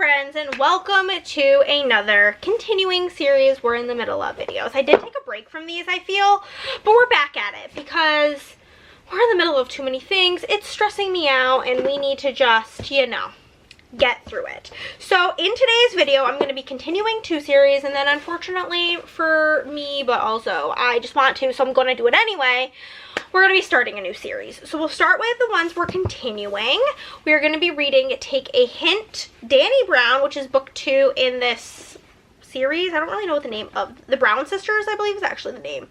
friends, and welcome to another continuing series we're in the middle of videos. I did take a break from these, I feel, but we're back at it because we're in the middle of too many things. It's stressing me out and we need to just, you know, get through it. So in today's video, I'm going to be continuing two series, and then unfortunately for me, but also I just want to, so I'm going to do it anyway. We're going to be starting a new series. So we'll start with the ones we're continuing. We're going to be reading Take a Hint, Dani Brown, which is book 2 in this series. I don't really know what the name of the Brown sisters, I believe, is actually the name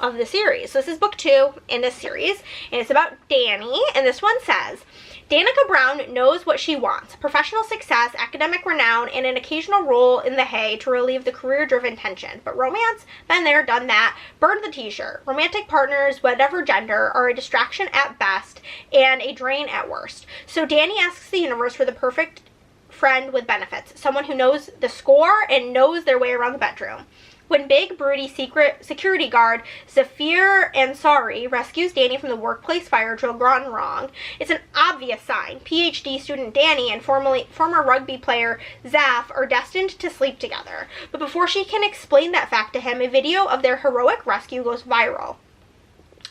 of the series. So this is book 2 in this series, and it's about Dani, and this one says, Danica Brown knows what she wants: professional success, academic renown, and an occasional role in the hay to relieve the career-driven tension. But romance, been there, done that, burned the t-shirt. Romantic partners, whatever gender, are a distraction at best and a drain at worst. So Dani asks the universe for the perfect friend with benefits, someone who knows the score and knows their way around the bedroom. When big, broody security guard Zafir Ansari rescues Dani from the workplace fire drill gone wrong, it's an obvious sign. PhD student Dani and former rugby player Zaf are destined to sleep together. But before she can explain that fact to him, a video of their heroic rescue goes viral.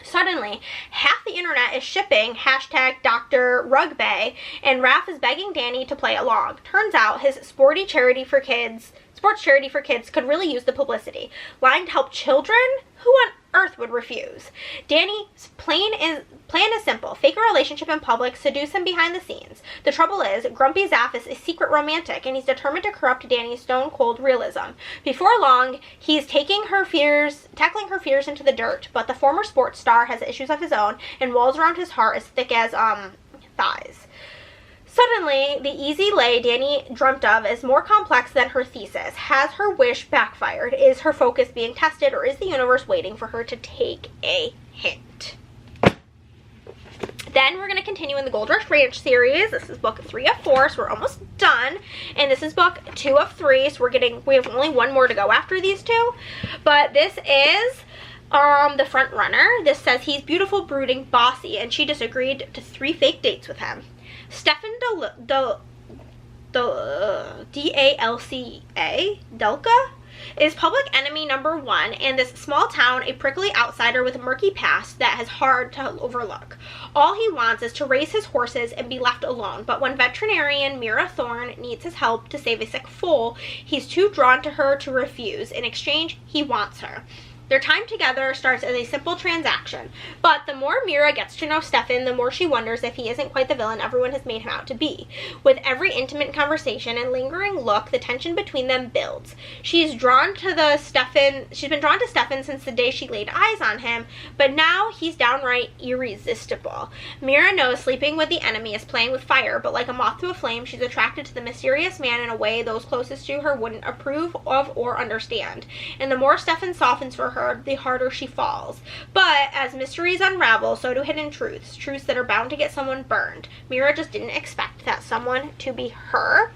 Suddenly, half the internet is shipping hashtag Dr. Rugby, and Raph is begging Dani to play along. Turns out his sports charity for kids could really use the publicity. Lying to help children? Who on earth would refuse? Dani's plan is simple. Fake a relationship in public, seduce him behind the scenes. The trouble is, Grumpy Zaf is a secret romantic, and he's determined to corrupt Dani's stone-cold realism. Before long, he's tackling her fears into the dirt, but the former sports star has issues of his own, and walls around his heart as thick as, thighs. Suddenly, the easy lay Dani dreamt of is more complex than her thesis. Has her wish backfired? Is her focus being tested, or is the universe waiting for her to take a hint? Then we're going to continue in the Gold Rush Ranch series. This is book 3 of 4, so we're almost done. And this is book 2 of 3, so we have only one more to go after these two. But this is the front runner. This says he's beautiful, brooding, bossy, and she disagreed to 3 fake dates with him. Stefan D-A-L-C-A, Delca, is public enemy number 1 in this small town, a prickly outsider with a murky past that is hard to overlook. All he wants is to raise his horses and be left alone, but when veterinarian Mira Thorne needs his help to save a sick foal, he's too drawn to her to refuse. In exchange, he wants her. Their time together starts as a simple transaction, but the more Mira gets to know Stefan, the more she wonders if he isn't quite the villain everyone has made him out to be. With every intimate conversation and lingering look, the tension between them builds. She's been drawn to Stefan since the day she laid eyes on him, but now he's downright irresistible. Mira knows sleeping with the enemy is playing with fire, but like a moth to a flame, she's attracted to the mysterious man in a way those closest to her wouldn't approve of or understand. And the more Stefan softens for her, the harder she falls. But as mysteries unravel, so do hidden truths that are bound to get someone burned. Mira just didn't expect that someone to be her.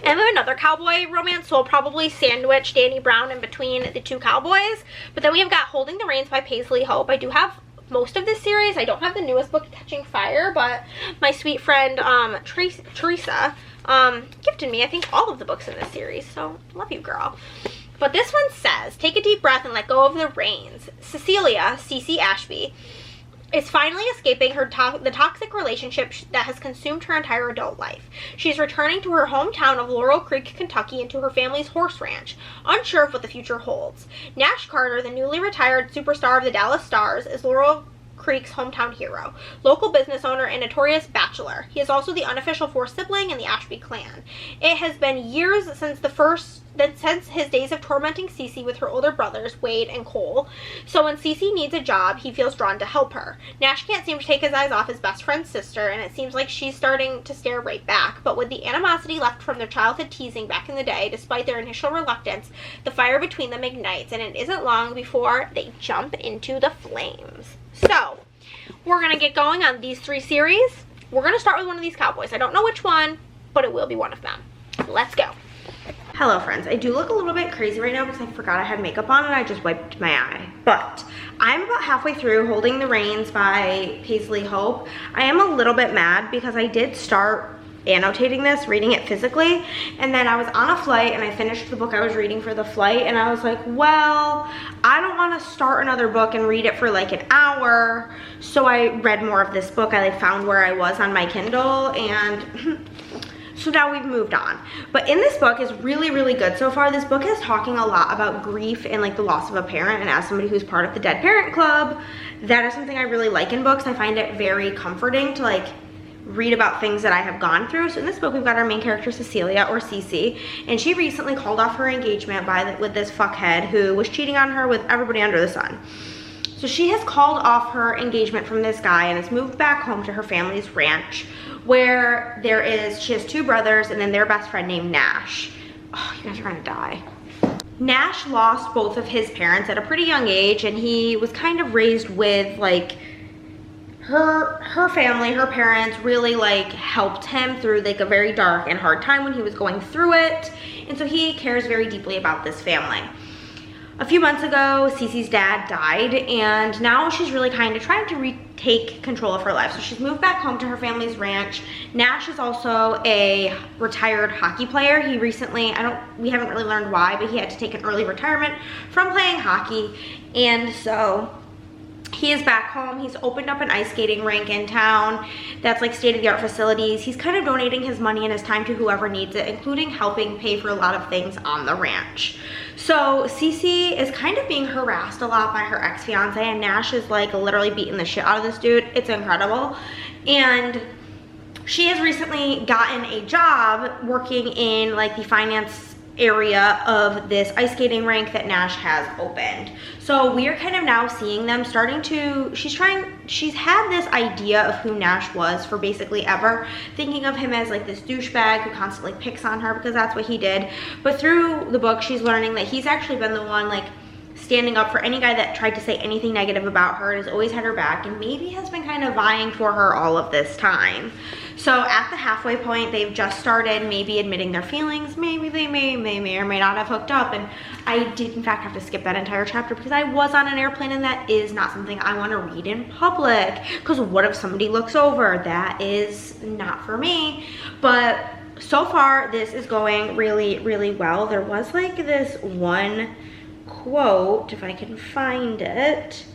And then another cowboy romance, so I'll probably sandwich Dani Brown in between the 2 cowboys. But then we have got Holding the Reins by Paisley Hope. I do have most of this series. I don't have the newest book, Catching Fire, but my sweet friend Teresa gifted me, I think, all of the books in this series, so love you, girl. But this one says, take a deep breath and let go of the reins. Cecilia, Cece Ashby, is finally escaping the toxic relationship that has consumed her entire adult life. She's returning to her hometown of Laurel Creek, Kentucky, and to her family's horse ranch, unsure of what the future holds. Nash Carter, the newly retired superstar of the Dallas Stars, is Laurel Creek's hometown hero, local business owner, and notorious bachelor. He is also the unofficial 4th sibling in the Ashby clan. It has been years since his days of tormenting Cece with her older brothers, Wade and Cole. So when Cece needs a job, he feels drawn to help her. Nash can't seem to take his eyes off his best friend's sister, and it seems like she's starting to stare right back. But with the animosity left from their childhood teasing back in the day, despite their initial reluctance, the fire between them ignites, and it isn't long before they jump into the flames. So, we're going to get going on these 3 series. We're going to start with one of these cowboys. I don't know which one, but it will be one of them. Let's go. Hello friends, I do look a little bit crazy right now because I forgot I had makeup on and I just wiped my eye. But I'm about halfway through Holding the Reins by Paisley Hope. I am a little bit mad because I did start annotating this, reading it physically, and then I was on a flight and I finished the book I was reading for the flight, and I was like, well, I don't want to start another book and read it for like an hour, so I read more of this book. I like found where I was on my Kindle, and so now we've moved on. But in this book is really, really good so far. This book is talking a lot about grief and like the loss of a parent, and as somebody who's part of the Dead Parent Club, that is something I really like in books. I find it very comforting to like read about things that I have gone through. So in this book, we've got our main character, Cecilia, or Cece, and she recently called off her engagement with this fuckhead who was cheating on her with everybody under the sun. So she has called off her engagement from this guy and has moved back home to her family's ranch, where she has 2 brothers and then their best friend named Nash. Oh, you guys are gonna die. Nash lost both of his parents at a pretty young age, and he was kind of raised with like her family, her parents really like helped him through like a very dark and hard time when he was going through it. And so he cares very deeply about this family. A few months ago, Cece's dad died, and now she's really kind of trying to retake control of her life. So she's moved back home to her family's ranch. Nash is also a retired hockey player. He recently, we haven't really learned why, but he had to take an early retirement from playing hockey. And so he is back home. He's opened up an ice skating rink in town that's like state-of-the-art facilities. He's kind of donating his money and his time to whoever needs it, including helping pay for a lot of things on the ranch. So Cece is kind of being harassed a lot by her ex-fiance, and Nash is like literally beating the shit out of this dude. It's incredible. And she has recently gotten a job working in like the finance area of this ice skating rink that Nash has opened. So we are kind of now seeing them starting to, she's had this idea of who Nash was for basically ever, thinking of him as like this douchebag who constantly picks on her because that's what he did. But through the book, she's learning that he's actually been the one like standing up for any guy that tried to say anything negative about her, and has always had her back, and maybe has been kind of vying for her all of this time. So at the halfway point, they've just started maybe admitting their feelings. Maybe they may or may not have hooked up, and I did in fact have to skip that entire chapter because I was on an airplane, and that is not something I want to read in public, because what if somebody looks over? That is not for me. But so far this is going really, really well. There was like this one quote, if I can find it.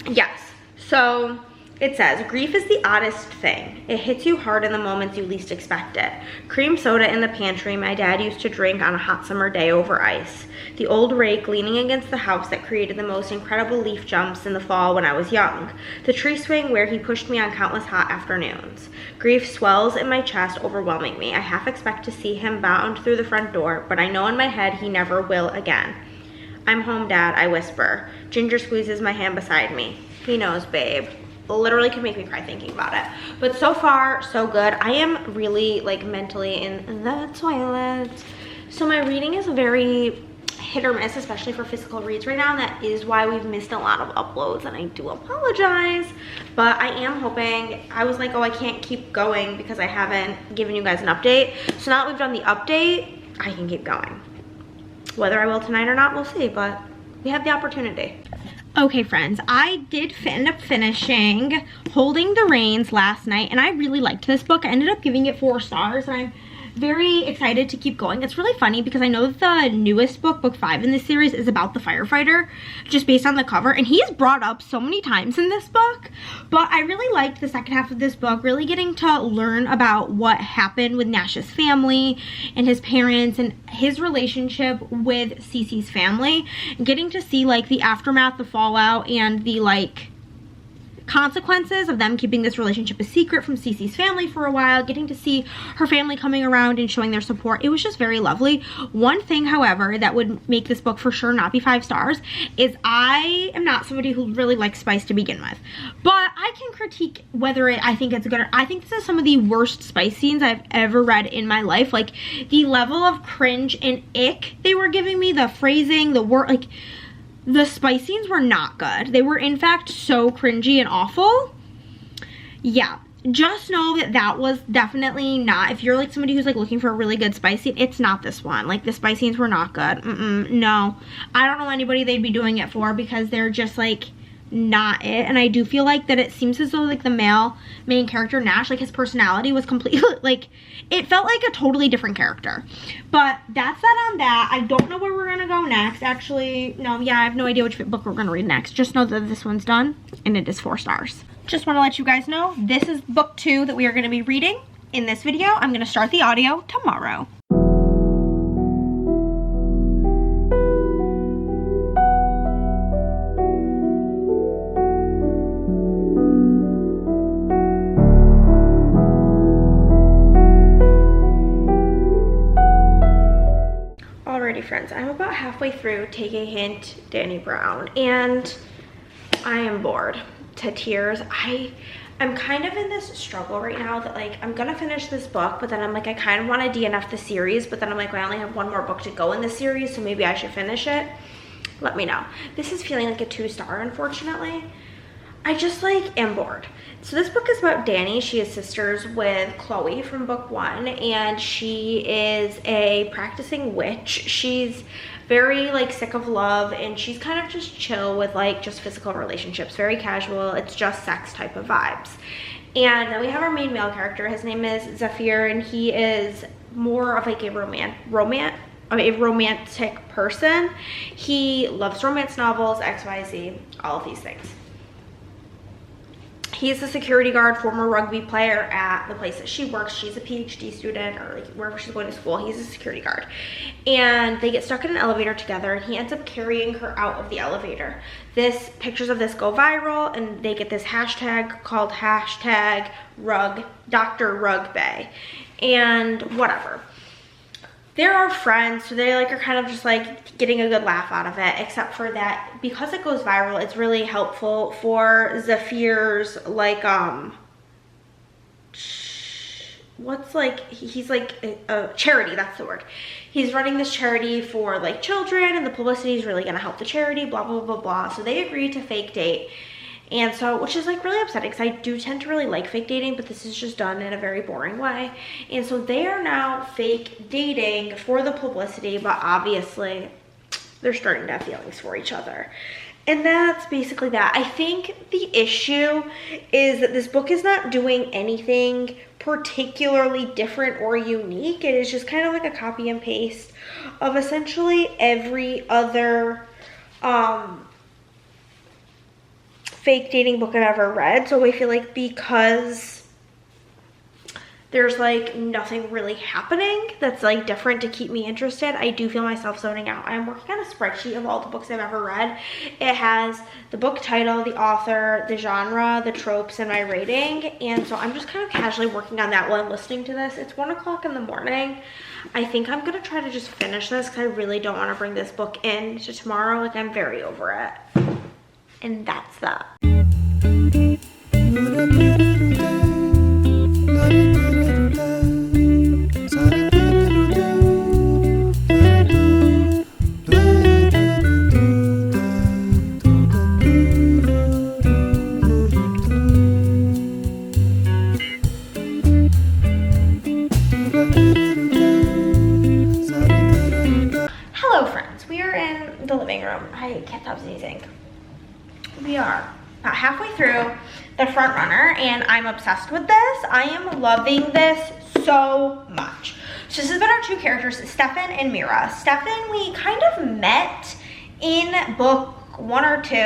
Yes, so it says, grief is the oddest thing. It hits you hard in the moments you least expect it. Cream soda in the pantry my dad used to drink on a hot summer day over ice. The old rake leaning against the house that created the most incredible leaf jumps in the fall when I was young. The tree swing where he pushed me on countless hot afternoons. Grief swells in my chest, overwhelming me. I half expect to see him bound through the front door, but I know in my head he never will again. I'm home, Dad, I whisper. Ginger squeezes my hand beside me. He knows, babe. Literally can make me cry thinking about it. But so far, so good. I am really like mentally in the toilet. So my reading is very hit or miss, especially for physical reads right now, and that is why we've missed a lot of uploads, and I do apologize. But I am hoping, I was like, oh, I can't keep going because I haven't given you guys an update. So now that we've done the update, I can keep going. Whether I will tonight or not, we'll see, but we have the opportunity. Okay, friends, I did end up finishing Holding the Reins last night, and I really liked this book. I ended up giving it 4 stars, and I'm very excited to keep going. It's really funny because I know that the newest book, book 5 in this series, is about the firefighter, just based on the cover, and he is brought up so many times in this book. But I really liked the second half of this book, really getting to learn about what happened with Nash's family and his parents and his relationship with Cece's family, and getting to see like the aftermath, the fallout, and the like consequences of them keeping this relationship a secret from Cece's family for a while, getting to see her family coming around and showing their support. It was just very lovely. One thing, however, that would make this book for sure not be 5 stars is I am not somebody who really likes spice to begin with, but I can critique whether I think it's good or I think this is some of the worst spice scenes I've ever read in my life. Like the level of cringe and ick they were giving me, the phrasing, the word, like the spice scenes were not good. They were in fact so cringy and awful. Yeah, just know that that was definitely not, if you're like somebody who's like looking for a really good spice scene, it's not this one. Like the spice scenes were not good. No, I don't know anybody they'd be doing it for, because they're just like not it. And I do feel like that it seems as though like the main character, Nash, like his personality was completely, like, it felt like a totally different character. But that's that on that. I don't know where we're gonna go next. Actually, no, yeah, I have no idea which book we're gonna read next. Just know that this one's done and it is 4 stars. Just want to let you guys know, this is book 2 that we are gonna be reading in this video. I'm gonna start the audio tomorrow. Alrighty friends, I'm about halfway through Take a Hint, Dani Brown, and I am bored to tears. I'm kind of in this struggle right now that like I'm gonna finish this book, but then I'm like I kind of want to DNF the series, but then I'm like I only have 1 more book to go in the series, so maybe I should finish it. Let me know. This is feeling like a 2-star, unfortunately. I just like am bored. So this book is about Dani. She is sisters with Chloe from book 1, and she is a practicing witch. She's very like sick of love, and she's kind of just chill with like just physical relationships, very casual, it's just sex type of vibes. And then we have our main male character. His name is Zephyr, and he is more of like a romantic person. He loves romance novels, XYZ, all of these things. He's a security guard, former rugby player at the place that she works. She's a PhD student, or like wherever she's going to school. He's a security guard. And they get stuck in an elevator together, and he ends up carrying her out of the elevator. Pictures of this go viral, and they get this hashtag called Dr. Rugby, and whatever. They're our friends, so they like are kind of just like getting a good laugh out of it, except for that because it goes viral, it's really helpful for Zephyr's like what's like, he's like a charity, that's the word. He's running this charity for like children, and the publicity is really gonna help the charity, blah blah blah blah. So they agree to fake date. And so, which is like really upsetting because I do tend to really like fake dating, but this is just done in a very boring way. And so they are now fake dating for the publicity, but obviously they're starting to have feelings for each other. And that's basically that. I think the issue is that this book is not doing anything particularly different or unique. It is just kind of like a copy and paste of essentially every other fake dating book I've ever read. So I feel like because there's like nothing really happening that's like different to keep me interested, I do feel myself zoning out. I'm working on a spreadsheet of all the books I've ever read. It has the book title, the author, the genre, the tropes, and my rating. And so I'm just kind of casually working on that while I'm listening to this. It's 1 o'clock in the morning. I think I'm gonna try to just finish this because I really don't want to bring this book in to tomorrow. Like I'm very over it. And that's that. Hello friends, we are in the living room. I can't stop sneezing. We are about halfway through The Front Runner, and I'm obsessed with this. I am loving this so much. So this is about our 2 characters, Stefan and Mira. Stefan, we kind of met in book 1 or 2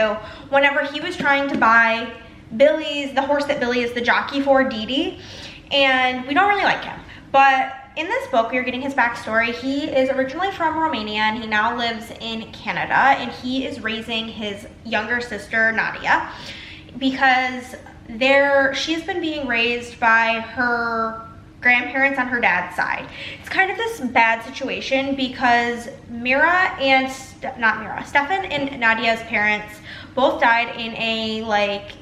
whenever he was trying to buy the horse that Billy is the jockey for, Didi, and we don't really like him. But in this book, we are getting his backstory. He is originally from Romania, and he now lives in Canada, and he is raising his younger sister, Nadia, because she's been being raised by her grandparents on her dad's side. It's kind of this bad situation because Stefan and Nadia's parents both died in a like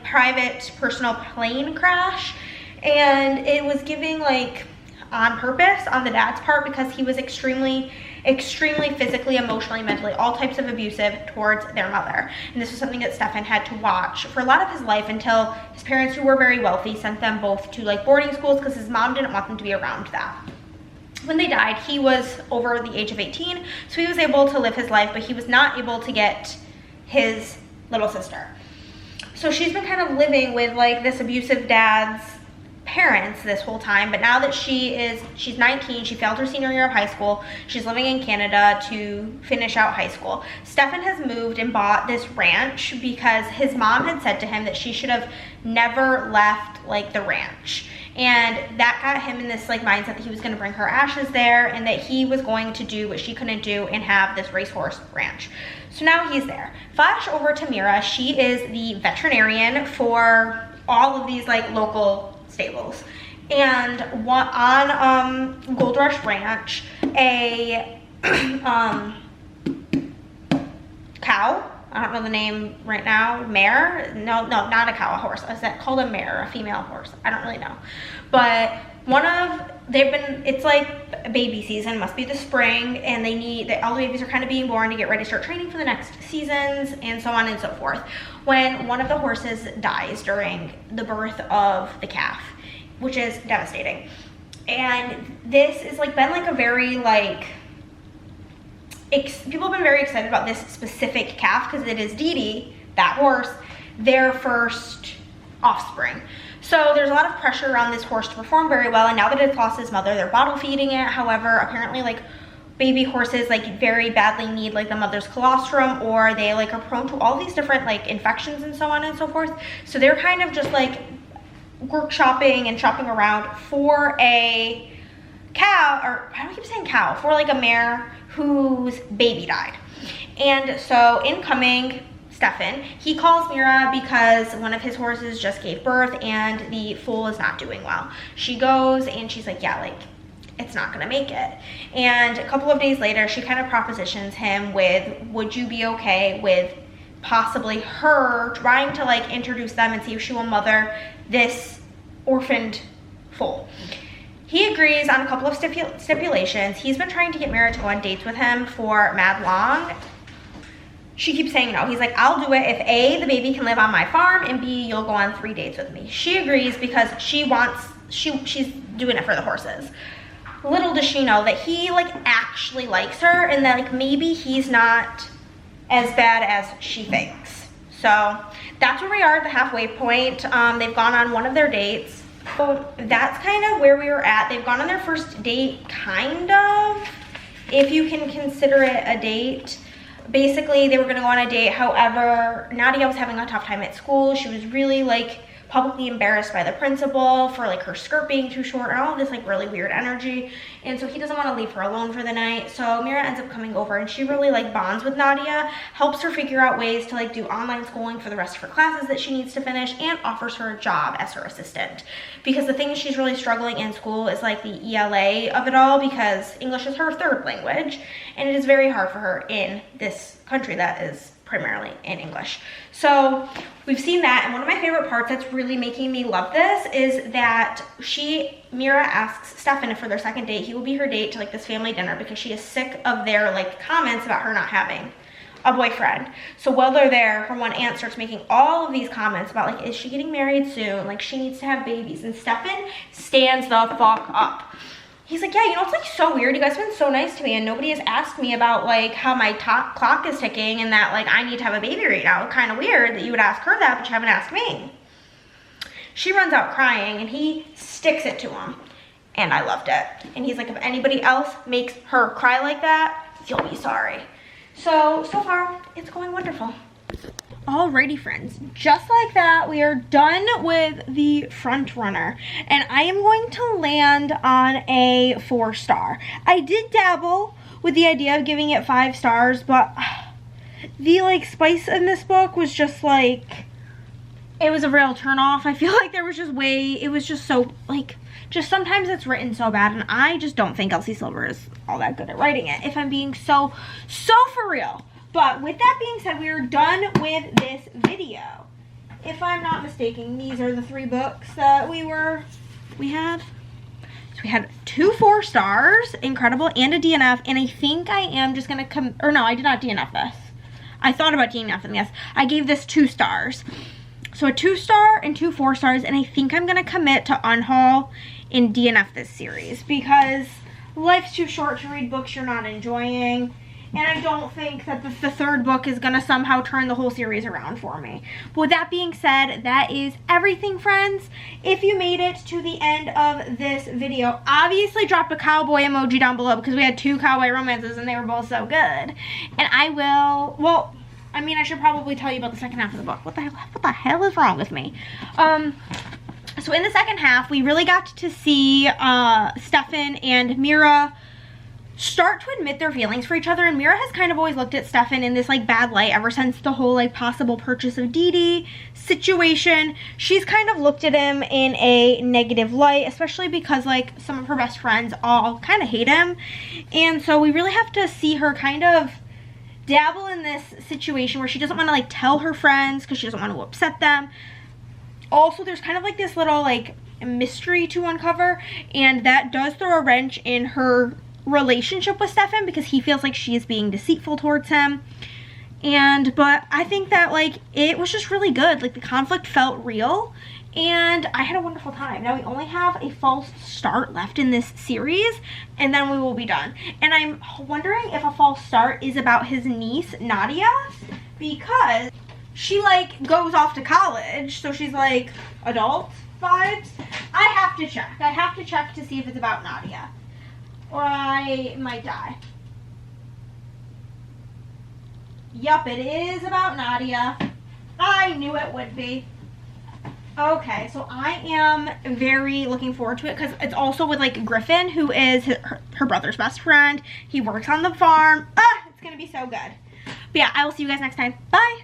private personal plane crash. And it was giving like on purpose on the dad's part because he was extremely physically, emotionally, mentally, all types of abusive towards their mother. And this was something that Stefan had to watch for a lot of his life until his parents, who were very wealthy, sent them both to like boarding schools because his mom didn't want them to be around that. When they died, he was over the age of 18, so he was able to live his life, but he was not able to get his little sister. So she's been kind of living with like this abusive dad's parents this whole time, but now that she's 19, she failed her senior year of high school, she's living in Canada to finish out high school. Stefan has moved and bought this ranch because his mom had said to him that she should have never left like the ranch, and that got him in this like mindset that he was going to bring her ashes there and that he was going to do what she couldn't do and have this racehorse ranch. So now he's there. Flash over to Mira. She is the veterinarian for all of these like local stables, and on Gold Rush Ranch, a cow, I don't know the name right now, mare, no, not a cow, a horse, is that called a mare, a female horse, I don't really know, but it's like baby season, must be the spring, and all the babies are kind of being born to get ready to start training for the next seasons and so on and so forth, when one of the horses dies during the birth of the calf, which is devastating. And this is like been like a very like people have been very excited about this specific calf because it is Dee Dee, that horse, their first offspring. So there's a lot of pressure on this horse to perform very well, and now that it's lost its mother, they're bottle feeding it. However, apparently like baby horses like very badly need like the mother's colostrum, or they like are prone to all these different like infections and so on and so forth. So they're kind of just like workshopping and shopping around for a cow, or I don't keep saying cow, for like a mare whose baby died. And so incoming Stefan, he calls Mira because one of his horses just gave birth and the foal is not doing well. She goes and she's like, yeah, like it's not gonna make it. And a couple of days later, she kind of propositions him with, would you be okay with possibly her trying to like introduce them and see if she will mother this orphaned foal? He agrees on a couple of stipulations. He's been trying to get Mira to go on dates with him for mad long. She keeps saying no. He's like, I'll do it if A, the baby can live on my farm, and B, you'll go on 3 dates with me. She agrees because she's doing it for the horses. Little does she know that he like actually likes her, and that like maybe he's not as bad as she thinks. So that's where we are at the halfway point. They've gone on one of their dates. So that's kind of where we were at. They've gone on their first date, kind of, if you can consider it a date. Basically, they were gonna go on a date. However, Nadia was having a tough time at school. She was really like publicly embarrassed by the principal for like her skirt being too short and all of this like really weird energy, and so he doesn't want to leave her alone for the night. So Mira ends up coming over, and she really like bonds with Nadia, helps her figure out ways to like do online schooling for the rest of her classes that she needs to finish, and offers her a job as her assistant, because the thing is she's really struggling in school is like the ELA of it all, because English is her third language and it is very hard for her in this country that is primarily in English. So we've seen that, and one of my favorite parts that's really making me love this is that Mira asks Stefan if for their second date he will be her date to like this family dinner, because she is sick of their like comments about her not having a boyfriend. So while they're there, her one aunt starts making all of these comments about like, is she getting married soon? Like she needs to have babies, and Stefan stands the fuck up. He's like, yeah, you know, it's like so weird. You guys have been so nice to me and nobody has asked me about like how my clock is ticking and that like I need to have a baby right now. Kind of weird that you would ask her that, but you haven't asked me. She runs out crying and he sticks it to him. And I loved it. And he's like, if anybody else makes her cry like that, you'll be sorry. So far, it's going wonderful. Alrighty friends, just like that, we are done with the front runner, and I am going to land on a 4-star. I did dabble with the idea of giving it 5 stars, but the like spice in this book was just like, it was a real turn off. I feel like there was just it was just so like, just sometimes it's written so bad, and I just don't think Elsie Silver is all that good at writing it, if I'm being so for real. But with that being said, we are done with this video. If I'm not mistaken, these are the 3 books that we had. So we had 2 4-stars, incredible, and a DNF, and I think I am just gonna or no, I did not DNF this. I thought about DNFing this. I gave this 2 stars. So a 2-star and 2 4-stars, and I think I'm gonna commit to unhaul and DNF this series, because life's too short to read books you're not enjoying. And I don't think that the third book is gonna somehow turn the whole series around for me. But with that being said, that is everything, friends. If you made it to the end of this video, obviously drop a cowboy emoji down below because we had 2 cowboy romances and they were both so good. And I will, well, I mean, I should probably tell you about the second half of the book. What the hell is wrong with me? So in the second half, we really got to see Stefan and Mira start to admit their feelings for each other, and Mira has kind of always looked at Stefan in this like bad light ever since the whole like possible purchase of Didi situation. She's kind of looked at him in a negative light, especially because like some of her best friends all kind of hate him. And so we really have to see her kind of dabble in this situation where she doesn't want to like tell her friends because she doesn't want to upset them. Also, there's kind of like this little like mystery to uncover, and that does throw a wrench in her relationship with Stefan because he feels like she is being deceitful towards him. But I think that like it was just really good. Like the conflict felt real and I had a wonderful time. Now we only have a false start left in this series and then we will be done. And I'm wondering if a false start is about his niece Nadia, because she like goes off to college, so she's like adult vibes. I have to check. I have to check to see if it's about Nadia, or I might die. Yup, it is about Nadia. I knew it would be. Okay, so I am very looking forward to it because it's also with like Griffin, who is her brother's best friend. He works on the farm. It's gonna be so good. But yeah, I will see you guys next time. Bye.